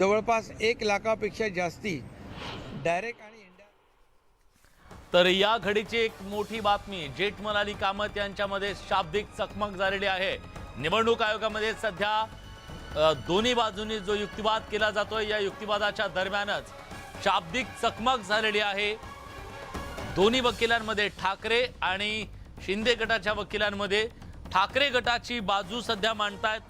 जवळपास 1 लाखापेक्षा जास्ती डायरेक्ट आणि तर या घडीची एक मोठी बातमी, जेठमलानी कामत यांच्यामध्ये शाब्दिक चकमक झालेली आहे। निवडणूक आयोगामध्ये सध्या दोन्ही बाजूंनी जो युक्तिवाद केला जातोय, या युक्तिवादाच्या दरम्यानच शाब्दिक चकमक झालेली आहे। दोन्ही वकिलांमध्ये, ठाकरे आणि शिंदे गटाच्या वकिलांमध्ये, ठाकरे गटाची बाजू सध्या मांडतायत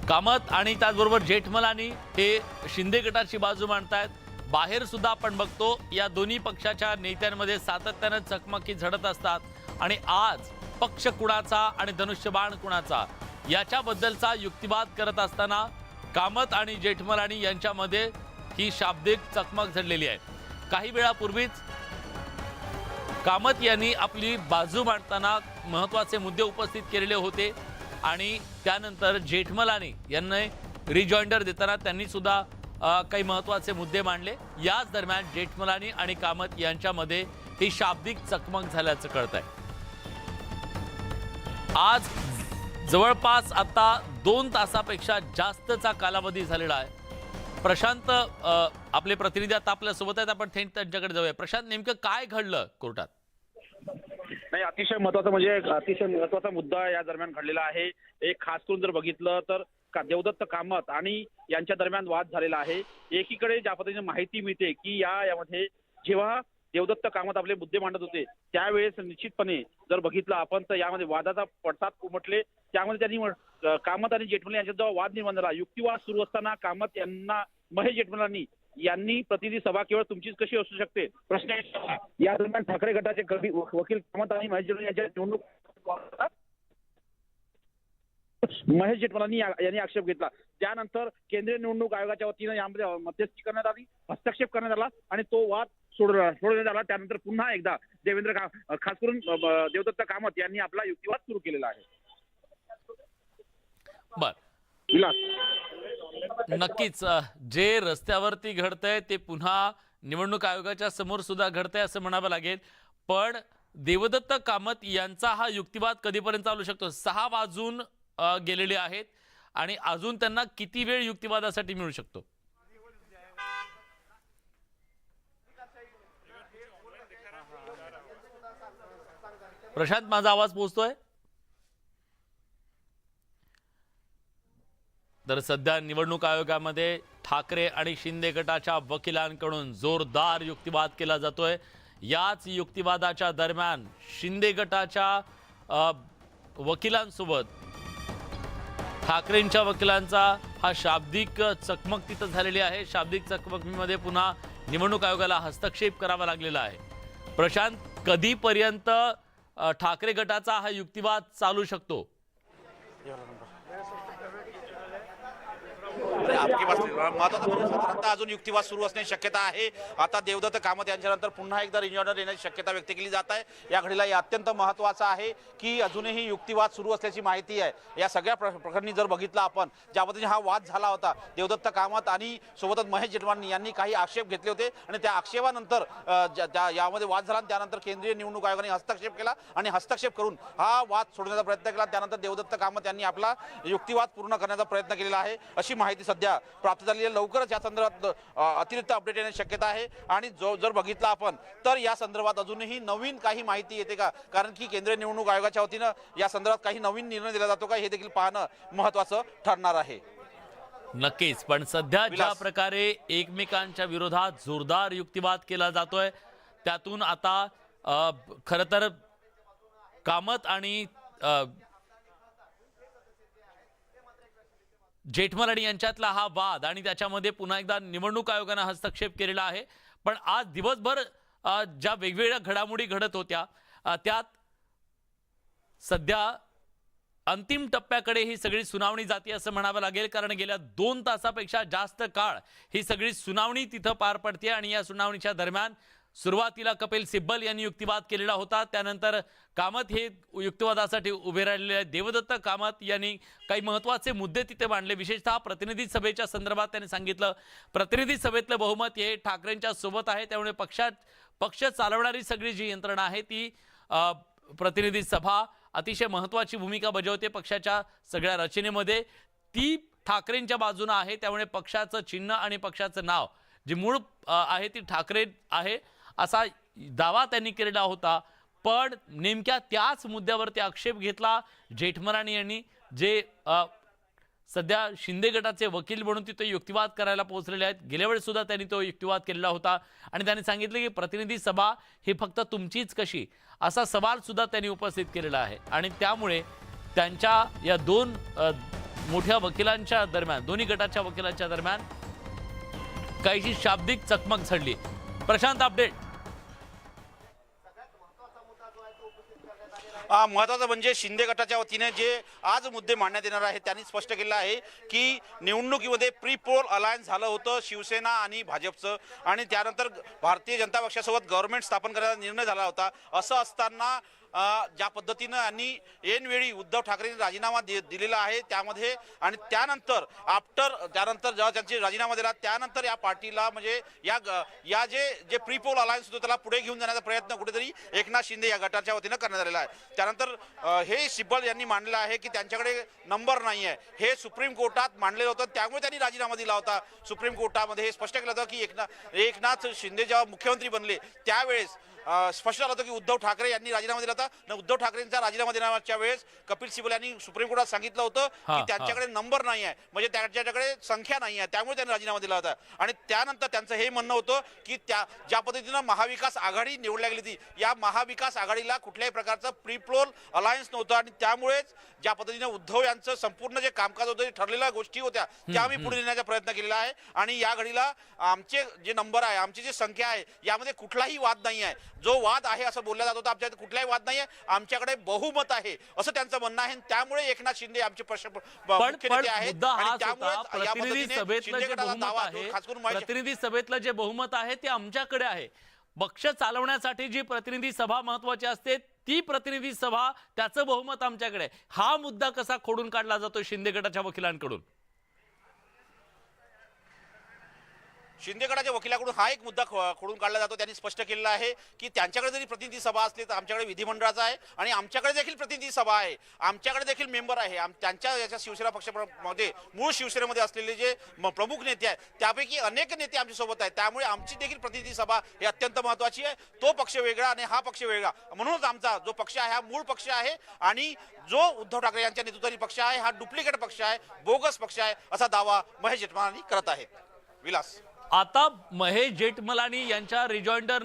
कामत आणि त्याचबरोबर जेठमलानी हे शिंदे गटाची बाजू मांडतायत। बाहेर सुद्धा आपण बघतो या दोन्ही पक्षाच्या नेत्यांमध्ये सातत्याने चकमकी झडत असतात आणि आज पक्ष कुणाचा आणि धनुष्यबाण कुणाचा याच्याबद्दलचा युक्तिवाद करत असताना कामत आणि जेठमलानी यांच्यामध्ये ही शाब्दिक चकमक झडलेली आहे। काही वेळापूर्वीच कामत यांनी आपली बाजू मांडताना महत्त्वाचे मुद्दे उपस्थित केलेले होते आणि त्यानंतर जेठमलानी यांनी रिजॉइंडर देताना त्यांनी सुद्धा काही महत्त्वाचे मुद्दे मांडले। याच दरम्यान जेठमलानी आणि कामत यांच्यामध्ये ही शाब्दिक चकमक झाल्याचं कळतंय। आज जवळपास आता 2 तासापेक्षा जास्तचा कालावधी झालेला आहे। प्रशांत आपले प्रतिनिधी आता आपल्या सोबत आहेत, आपण थेट त्यांच्याकडे जाऊया। प्रशांत, नेमकं काय घडलं कोर्टात? नाही, अतिशय महत्त्वाचा म्हणजे अतिशय महत्त्वाचा मुद्दा या दरम्यान घडलेला आहे। एक खास करून जर बघितलं तर देवदत्त कामत आणि यांच्या दरम्यान वाद झालेला आहे। एकीकडे ज्या पद्धतीने माहिती मिळते की यामध्ये जेव्हा देवदत्त कामत आपले मुद्दे मांडत होते त्यावेळेस निश्चितपणे जर बघितलं आपण तर यामध्ये वादाचा पडसाद उमटले। त्यामध्ये त्यांनी कामत आणि जेठमलानी यांच्यात जेव्हा वाद निर्माण झाला, युक्तिवाद सुरू असताना कामत यांना महेश जेठमलानी यांनी प्रतिनिधी सभा केवळ तुमचीच कशी असू शकते प्रश्न या दरम्यान ठाकरे गटाचे वकील कामत आणि महेश जेठमलानी यांच्या निवडणूक महेश जेठमलानी यांनी आक्षेप घेतला। त्यानंतर केंद्रीय निवडणूक आयोगाच्या वतीनं यामध्ये मध्यस्थी करण्यात आली, हस्तक्षेप करण्यात आला आणि तो वाद सोडवण्यात आला। त्यानंतर पुन्हा एकदा खास करून देवदत्त कामत यांनी आपला युक्तिवाद सुरू केलेला आहे। नक्कीच जे रस्त्यावरती घडतंय ते पुन्हा निवडणूक आयोगाच्या समोर सुद्धा घडतंय असं म्हणावं लागेल। पण देवदत्त कामत यांचा हा युक्तिवाद कधीपर्यंत चालू शकतो? 6 वाजून गेलेले आहेत आणि अजून त्यांना किती वेळ युक्तिवादासाठी मिळू शकतो? प्रशांत, माझा आवाज पोहोचतोय? तर सध्या निवडणूक आयोगामध्ये ठाकरे आणि शिंदे गटाच्या वकिलांकडून जोरदार युक्तिवाद केला जातोय। याच युक्तिवादाच्या दरम्यान शिंदे गटाच्या वकिलांसोबत ठाकरेंच्या वकिलांचा हा शाब्दिक चकमक तिथं झालेली आहे। शाब्दिक चकमकीमध्ये पुन्हा निवडणूक आयोगाला हस्तक्षेप करावा लागलेला आहे। प्रशांत, कधीपर्यंत ठाकरे गटाचा हा युक्तिवाद चालू शकतो? आपकी बात महत्वाचा म्हणजे साधारणतः अजून युक्तिवाद सुरू असण्याची शक्यता आहे। आता देवदत्त कामत यांच्यानंतर पुन्हा एकदा रिजॉइंडर येण्याची शक्यता व्यक्त केली जात आहे। या घडीला हे अत्यंत महत्त्वाचं आहे की अजूनही युक्तिवाद सुरू असल्याची माहिती आहे। या सगळ्या प्रकरणी जर बघितलं आपण, ज्या पद्धतीने हा वाद झाला होता, देवदत्त कामत आणि सोबतच महेश जेठमलानी यांनी काही आक्षेप घेतले होते आणि त्या आक्षेपानंतर यामध्ये वाद झाला। त्यानंतर केंद्रीय निवडणूक आयोगाने हस्तक्षेप केला आणि हस्तक्षेप करून हा वाद सोडण्याचा प्रयत्न केला। त्यानंतर देवदत्त कामत यांनी आपला युक्तिवाद पूर्ण करण्याचा प्रयत्न केलेला आहे, अशी माहिती सध्या प्राप्त झालेली आहे। लवकरच या संदर्भात अतिरिक्त अपडेट येण्याची शक्यता आहे आणि जर बघितलं आपण तर या संदर्भात अजूनही नवीन काही माहिती येते का, कारण की केंद्रीय निवडणूक आयोगाच्या वतीनं या संदर्भात काही नवीन निर्णय दिला जातो का, हे देखील पाहणं महत्त्वाचं ठरणार आहे। नक्कीच, पण सध्या ज्या प्रकारे एकमेकांच्या विरोधात जोरदार युक्तिवाद केला जातोय त्यातून आता खरं तर कामत आणि जेठमलानी यांच्यातला हा वाद आणि त्याच्यामध्ये पुन्हा एकदा निवडणूक आयोगाने हस्तक्षेप केलेला आहे। पण आज दिवसभर ज्या वेगवेगळ्या घडामोडी घडत होत्या त्यात सध्या अंतिम टप्प्याकडे ही सगळी सुनावणी जाते असं म्हणावं लागेल, कारण गेल्या 2 तासापेक्षा जास्त काळ ही सगळी सुनावणी तिथं पार पडते आणि या सुनावणीच्या दरम्यान सुरुवातीला कपिल सिब्बल यांनी युक्तिवाद केलेला होता। त्यानंतर कामत हे युक्तिवादासाठी उभे राहिलेले देवदत्त कामत यांनी काही महत्त्वाचे मुद्दे तिथे मांडले। विशेषतः प्रतिनिधी सभेच्या संदर्भात त्यांनी सांगितलं प्रतिनिधी सभेतलं बहुमत हे ठाकरेंच्या सोबत आहे, त्यामुळे पक्ष चालवणारी सगळी जी यंत्रणा आहे ती प्रतिनिधी सभा अतिशय महत्त्वाची भूमिका बजावते पक्षाच्या सगळ्या रचनेमध्ये। ती ठाकरेंच्या बाजूने आहे, त्यामुळे पक्षाचं चिन्ह आणि पक्षाचं नाव जे मूळ आहे ती ठाकरे आहे असा दावा त्यांनी केलेला होता. पण नेमक्या त्याच मुद्द्यावरती आक्षेप घेतला जेठमलानी यांनी, जे सध्या शिंदे गटाचे वकील म्हणून तिथे युक्तिवाद करायला पोहोचलेले आहेत. गेल्या वेळेस सुद्धा त्यांनी तो युक्तिवाद केलेला होता आणि त्यांनी सांगितले की प्रतिनिधी सभा ही फक्त तुमचीच कशी, असा सवाल सुद्धा त्यांनी उपस्थित केलेला आहे. आणि त्यामुळे त्यांच्या या दोन मोठ्या वकिलांच्या दरम्यान, दोन्ही गटाच्या वकिलांच्या दरम्यान काहीशी शाब्दिक चकमक झडली. प्रशांत, अपडेट. महत्वाचं म्हणजे शिंदे गटाच्या वतीने जे आज मुद्दे मांडण्यात येणार आहेत त्यांनी स्पष्ट केलं आहे की निवडणुकीमध्ये प्री पोल अलायन्स झालं होतं शिवसेना आणि भाजपचं, आणि त्यानंतर भारतीय जनता पक्षासोबत गव्हर्नमेंट स्थापन करायचा निर्णय झाला होता. असं असताना ज्या पद्धतीनं आणि ऐनवेळी उद्धव ठाकरेंनी राजीनामा दिलेला आहे त्यामध्ये, आणि त्यानंतर जेव्हा त्यांची राजीनामा दिला त्यानंतर या पार्टीला म्हणजे या जे प्री पोल अलायन्स होतं त्याला पुढे घेऊन जाण्याचा प्रयत्न कुठेतरी एकनाथ शिंदे या गटाच्या वतीनं करण्यात आलेला आहे. त्यानंतर हे सिब्बल यांनी मांडलं आहे की त्यांच्याकडे नंबर नाही आहे. हे सुप्रीम कोर्टात मांडलेलं होतं, त्यामुळे त्यांनी राजीनामा दिला होता. सुप्रीम कोर्टामध्ये हे स्पष्ट केलं होतं की एकनाथ शिंदे जेव्हा मुख्यमंत्री बनले त्यावेळेस स्पष्ट झालं होतं की उद्धव ठाकरे यांनी राजीनामा दिला होता. उद्धव ठाकरेंचा राजीनामा देण्याच्या वेळेस कपिल सिब्बल यांनी सुप्रीम कोर्टात सांगितलं होतं की त्यांच्याकडे नंबर नाही आहे, म्हणजे त्यांच्याकडे संख्या नाही आहे, त्यामुळे त्यांनी राजीनामा दिला होता. आणि त्यानंतर त्यांचं हे म्हणणं होतं की ज्या पद्धतीनं महाविकास आघाडी निवडल्या गेली होती, या महाविकास आघाडीला कुठल्याही प्रकारचं प्री पोल अलायन्स नव्हतं, आणि त्यामुळेच ज्या पद्धतीनं उद्धव यांचं संपूर्ण जे कामकाज होतं, ठरलेल्या गोष्टी होत्या त्या आम्ही पुढे नेण्याचा प्रयत्न केलेला आहे. आणि या घडीला आमचे जे नंबर आहे, आमची जी संख्या आहे, यामध्ये कुठलाही वाद नाही आहे. जो वाद आहे असं बोलला जात होता, आमच्याकडे कुठलाही वाद नाही आहे, आमच्याकडे बहुमत आहे असं त्यांचं म्हणणं आहे. त्यामुळे एकनाथ शिंदे आमचे मुख्य नेते आहेत. प्रतिनिधी सभेतलं जे बहुमत आहे ते आमच्याकडे आहे. पक्ष चालवण्यासाठी जी प्रतिनिधी सभा महत्वाची असते ती प्रतिनिधी सभा, त्याचं बहुमत आमच्याकडे. हा मुद्दा कसा खोडून काढला जातो शिंदे गटाच्या वकिलांकडून? शिंदे गटाच्या वकिलाकडून हा एक मुद्दा खोडून काढला जातो. त्यांनी स्पष्ट केलेलं आहे की त्यांच्याकडे जरी प्रतिनिधी सभा असली तर आमच्याकडे विधिमंडळाचा आहे, आणि आमच्याकडे देखील प्रतिनिधी सभा आहे, आमच्याकडे देखील मेंबर आहे. त्यांच्या याच्या शिवसेना पक्षामध्ये मूळ शिवसेनेमध्ये असलेले जे प्रमुख नेते आहेत त्यापैकी अनेक नेते आमच्यासोबत आहेत, त्यामुळे आमची देखील प्रतिनिधी सभा ही अत्यंत महत्वाची आहे. तो पक्ष वेगळा आणि हा पक्ष वेगळा, म्हणूनच आमचा जो पक्ष आहे हा मूळ पक्ष आहे, आणि जो उद्धव ठाकरे यांच्या नेतृत्वाखाली पक्ष आहे हा डुप्लिकेट पक्ष आहे, बोगस पक्ष आहे, असा दावा महेश जेठमलानी करत आहेत. विलास, आता महेश जेठमलानी यांच्या रिजॉइंडर